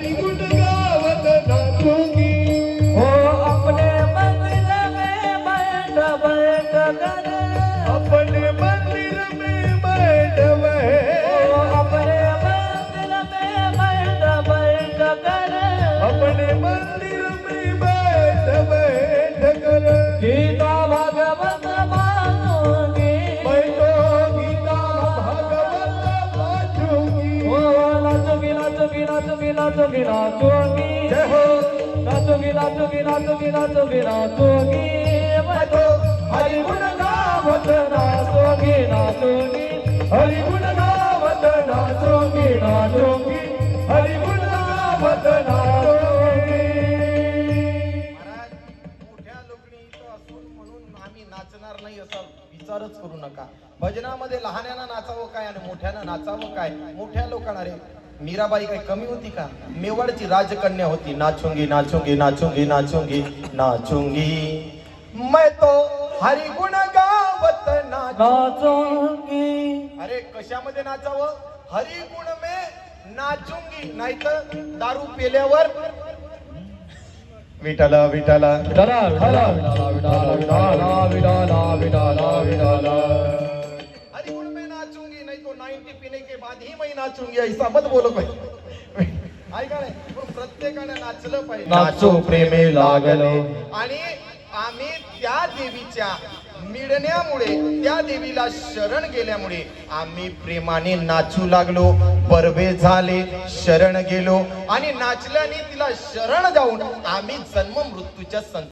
हरि गुण गावत नाचूंगी। हो अपने मंदिर में बैठ बैठ कर, अपने मंदिर में बैठ हो अपने मंदिर में बैठ बैठ कर, अपने मंदिर में बैठ कर गीता भागवत मानूंगी। मैं तो गीता भागवत वाचूंगी। हो नाचूंगी नाचूंगी नाचूंगी नाचूंगी नाचूंगी, जय हो। नाचूंगी नाचूंगी नाचूंगी नाचूंगी नाचूंगी, मैं तो हरि गुण गावत नाचूंगी नाचूंगी, हरि गुण गावत नाचूंगी नाचूंगी, हरि गुण गावत नाचूंगी। महाराज मोठ्या लोकणी इथं असून म्हणून आम्ही नाचणार नाही असा विचारच करू नका. भजनामध्ये लहान्यानं नाचावं काय आणि मोठ्यानं नाचावं काय? मोठ्या लोकांना रे मीराबाई काही कमी होती का? मेवाडची राजकन्या होती. नाचूंगी नाचूंगी नाचूंगी नाचूंगी नाचूंगी, मैं तो हरि गुण गावत नाचूंगी. अरे कशामध्ये नाचावं? हरि गुण में नाचूंगी, नाहीतर दारू पेल्यावर विठाला विठाला विठाला विठाला विठाला विठाला विठाला विठाला विठाला विठाला. हरि गुण में नाचूंगी, नहीं तो 90 पीने के बाद ही मैं नाचूंगी, ऐसा मत बोलो भाई. ऐका नाही, पण प्रत्येकाने नाचलं पाहिजे. नाचो प्रेमे लागलो. आणि आम्ही त्या देवीच्या मिळण्यामुळे, त्या देवीला शरण गेल्यामुळे आम्ही प्रेमाने नाचू लागलो. बरवे झाले, शरण गेलो आणि नाचल्याने तिला शरण जाऊन आम्ही जन्म मृत्यूच्या